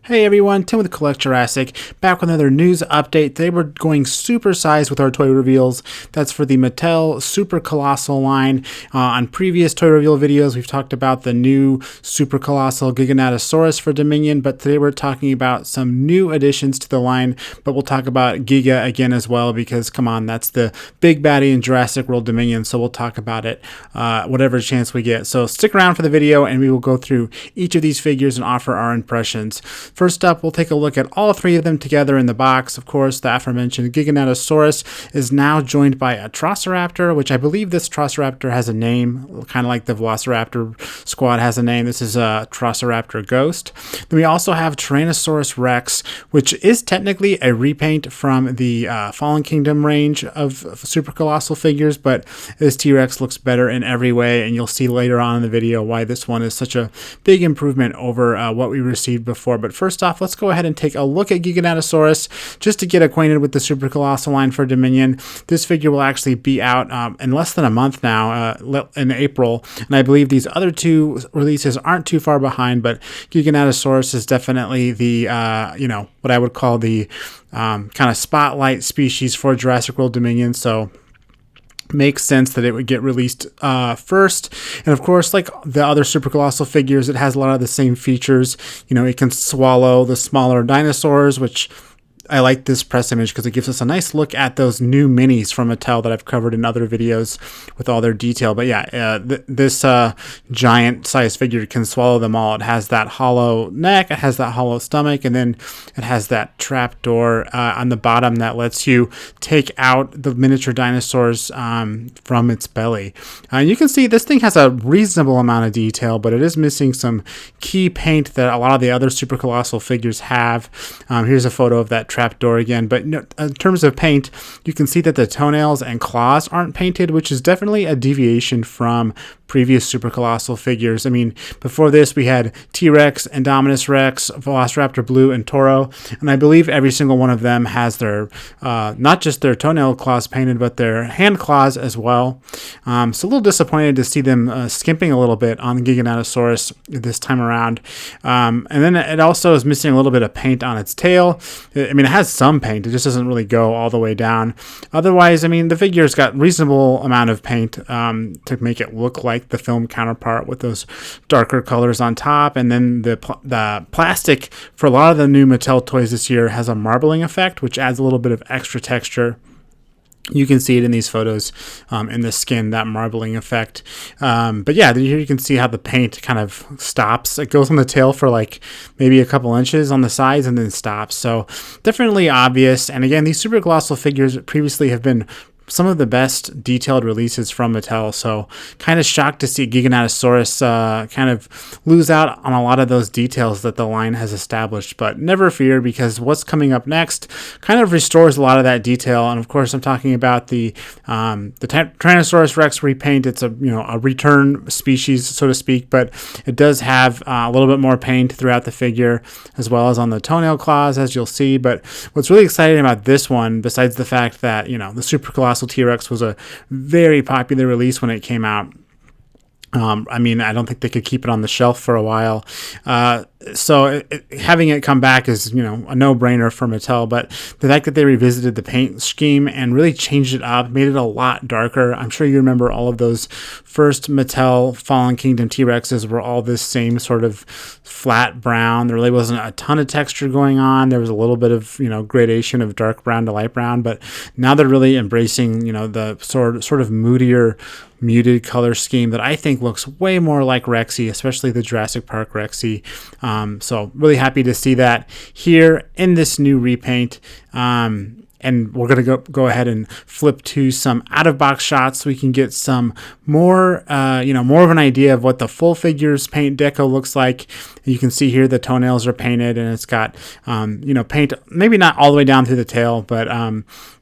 Hey everyone, Tim with Collect Jurassic, back with another news update. Today we're going super sized with our toy reveals. That's for the Mattel Super Colossal line. On previous toy reveal videos, we've talked about the new Super Colossal Giganotosaurus for Dominion, but today we're talking about some new additions to the line, but we'll talk about Giga again as well because, come on, that's the big baddie in Jurassic World Dominion, so we'll talk about it whatever chance we get. So stick around for the video and we will go through each of these figures and offer our impressions. First up, we'll take a look at all three of them together in the box. Of course, the aforementioned Giganotosaurus is now joined by Atrociraptor, which I believe this Atrociraptor has a name, kind of like the Velociraptor squad has a name. This is a Atrociraptor Ghost. Then we also have Tyrannosaurus Rex, which is technically a repaint from the Fallen Kingdom range of Super Colossal figures, but this T-Rex looks better in every way, and you'll see later on in the video why this one is such a big improvement over what we received before. But first off, let's go ahead and take a look at Giganotosaurus just to get acquainted with the Super Colossal line for Dominion. This figure will actually be out in less than a month now, in April, and I believe these other two releases aren't too far behind, but Giganotosaurus is definitely the, what I would call the kind of spotlight species for Jurassic World Dominion, so makes sense that it would get released first. And of course, like the other Super Colossal figures, it has a lot of the same features. You know, it can swallow the smaller dinosaurs, which I like this press image because it gives us a nice look at those new minis from Mattel that I've covered in other videos with all their detail. But yeah, this giant size figure can swallow them all. It has that hollow neck, it has that hollow stomach, and then it has that trap door on the bottom that lets you take out the miniature dinosaurs from its belly. You can see this thing has a reasonable amount of detail, but it is missing some key paint that a lot of the other Super Colossal figures have. Here's a photo of that trapdoor again, but in terms of paint, you can see that the toenails and claws aren't painted, which is definitely a deviation from previous Super Colossal figures. I mean, before this we had T-Rex, Indominus Rex, Velociraptor Blue, and Toro, and I believe every single one of them has their not just their toenail claws painted, but their hand claws as well. So a little disappointed to see them skimping a little bit on the Giganotosaurus this time around. And then it also is missing a little bit of paint on its tail. I mean, it has some paint, it just doesn't really go all the way down. Otherwise, I mean, the figure's got reasonable amount of paint to make it look like the film counterpart with those darker colors on top, and then the plastic for a lot of the new Mattel toys this year has a marbling effect, which adds a little bit of extra texture. You can see it in these photos in the skin, that marbling effect. But yeah, here you can see how the paint kind of stops. It goes on the tail for like maybe a couple inches on the sides and then stops. So definitely obvious. And again, these Super Colossal figures previously have been some of the best detailed releases from Mattel, so kind of shocked to see Giganotosaurus kind of lose out on a lot of those details that the line has established, but never fear, because what's coming up next kind of restores a lot of that detail. And of course, I'm talking about the Tyrannosaurus Rex repaint. It's a return species, so to speak, but it does have a little bit more paint throughout the figure, as well as on the toenail claws, as you'll see. But what's really exciting about this one, besides the fact that the Super Colossal T-Rex was a very popular release when it came out. I mean, I don't think they could keep it on the shelf for a while. So having it come back is, a no-brainer for Mattel. But the fact that they revisited the paint scheme and really changed it up, made it a lot darker. I'm sure you remember all of those first Mattel Fallen Kingdom T-Rexes were all this same sort of flat brown. There really wasn't a ton of texture going on. There was a little bit of, gradation of dark brown to light brown. But now they're really embracing, the sort of moodier, muted color scheme that I think looks way more like Rexy, especially the Jurassic Park Rexy. So really happy to see that here in this new repaint. And we're going to go ahead and flip to some out-of-box shots so we can get some more, more of an idea of what the full figure's paint deco looks like. You can see here the toenails are painted, and it's got, paint maybe not all the way down through the tail, but,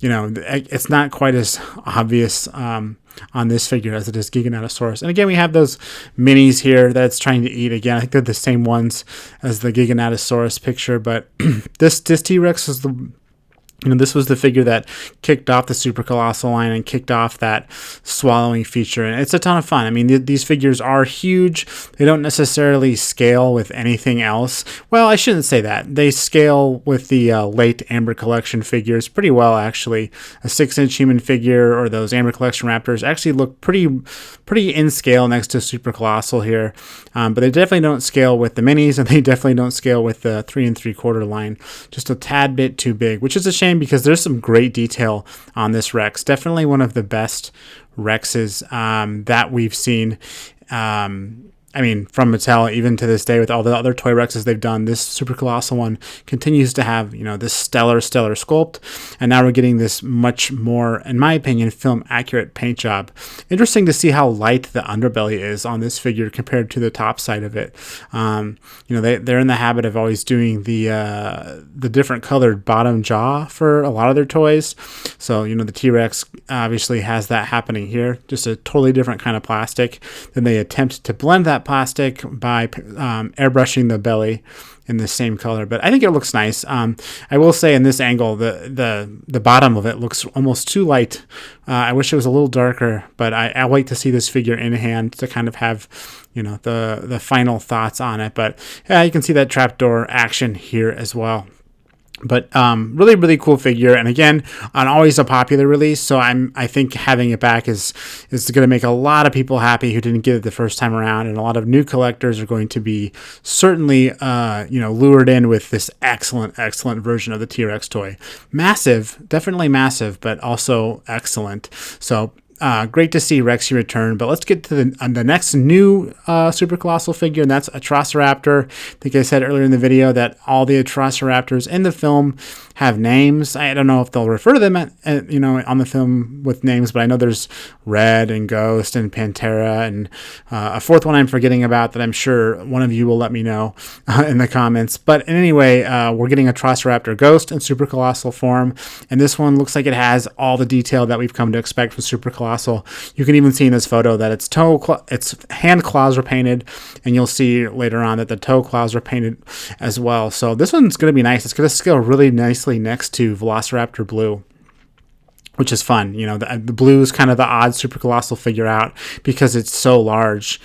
it's not quite as obvious on this figure as it is Giganotosaurus. And again, we have those minis here that's trying to eat. Again, I think they're the same ones as the Giganotosaurus picture, but this T-Rex is This was the figure that kicked off the Super Colossal line and kicked off that swallowing feature. And it's a ton of fun. I mean, these figures are huge. They don't necessarily scale with anything else. Well, I shouldn't say that. They scale with the late Amber Collection figures pretty well, actually. A 6-inch human figure or those Amber Collection Raptors actually look pretty in scale next to Super Colossal here. But they definitely don't scale with the minis, and they definitely don't scale with the 3 3/4 line. Just a tad bit too big, which is a shame because there's some great detail on this Rex. Definitely one of the best Rexes that we've seen. I mean, from Mattel, even to this day, with all the other toy Rexes they've done, this Super Colossal one continues to have, this stellar sculpt. And now we're getting this much more, in my opinion, film accurate paint job. Interesting to see how light the underbelly is on this figure compared to the top side of it. They're in the habit of always doing the different colored bottom jaw for a lot of their toys. So, the T-Rex obviously has that happening here, just a totally different kind of plastic. Then they attempt to blend that plastic by airbrushing the belly in the same color, but I think it looks nice. I will say in this angle, the bottom of it looks almost too light. I wish it was a little darker, but I wait to see this figure in hand to kind of have the final thoughts on it. But you can see that trapdoor action here as well. But really, really cool figure, and again, on always a popular release. So I think having it back is going to make a lot of people happy who didn't get it the first time around, and a lot of new collectors are going to be certainly lured in with this excellent version of the T-Rex toy. Massive, definitely massive, but also excellent. So. Great to see Rexy return, but let's get to the next new Super Colossal figure, and that's Atrociraptor. I think I said earlier in the video that all the Atrociraptors in the film have names. I don't know if they'll refer to them on the film with names, but I know there's Red and Ghost and Pantera and a fourth one I'm forgetting about that I'm sure one of you will let me know in the comments. But in any way, we're getting Atrociraptor Ghost in Super Colossal form, and this one looks like it has all the detail that we've come to expect from Super Colossal. You can even see in this photo that its hand claws are painted, and you'll see later on that the toe claws are painted as well. So this one's going to be nice. It's going to scale really nicely next to Velociraptor Blue, which is fun. The blue is kind of the odd Super Colossal figure out because it's so large.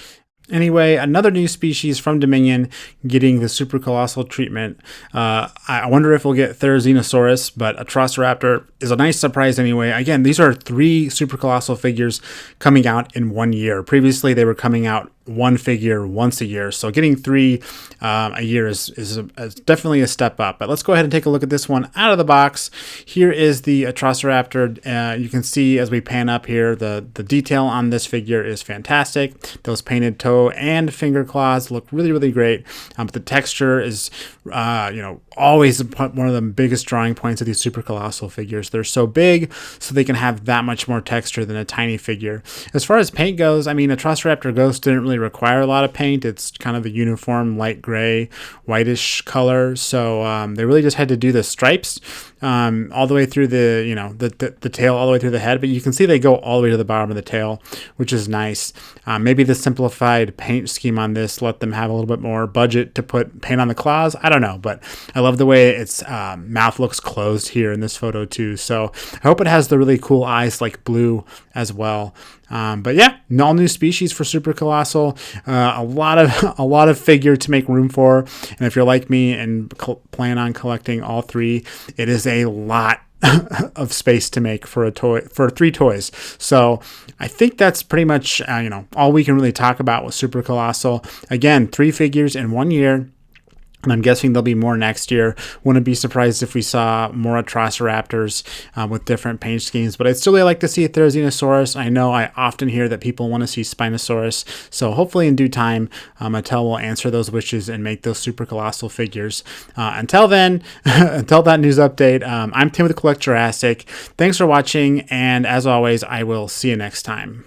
Anyway, another new species from Dominion getting the Super Colossal treatment. I wonder if we'll get Therizinosaurus, but Atrociraptor is a nice surprise anyway. Again, these are 3 Super Colossal figures coming out in 1 year. Previously, they were coming out one figure once a year. So getting 3 a year is definitely a step up. But let's go ahead and take a look at this one out of the box. Here is the Atrociraptor. You can see as we pan up here, the detail on this figure is fantastic. Those painted toe and finger claws look really, really great. But the texture is, always one of the biggest drawing points of these Super Colossal figures. They're so big, so they can have that much more texture than a tiny figure. As far as paint goes, I mean, Atrociraptor Ghost didn't really require a lot of paint. It's kind of a uniform light gray, whitish color. So they really just had to do the stripes all the way through the tail, all the way through the head. But you can see they go all the way to the bottom of the tail, which is nice. Maybe the simplified paint scheme on this let them have a little bit more budget to put paint on the claws. I don't know, but I love the way its mouth looks closed here in this photo too. So I hope it has the really cool eyes like blue as well. But yeah, all new species for Super Colossal. A lot of figure to make room for. And if you're like me and plan on collecting all 3, it is a lot of space to make for 3 toys. So I think that's pretty much all we can really talk about with Super Colossal. Again, 3 figures in 1 year. And I'm guessing there'll be more next year. Wouldn't be surprised if we saw more Atrociraptors with different paint schemes. But I'd still really like to see a Therizinosaurus. I know I often hear that people want to see Spinosaurus. So hopefully in due time, Mattel will answer those wishes and make those Super Colossal figures. Until then, until that news update, I'm Tim with Collect Jurassic. Thanks for watching. And as always, I will see you next time.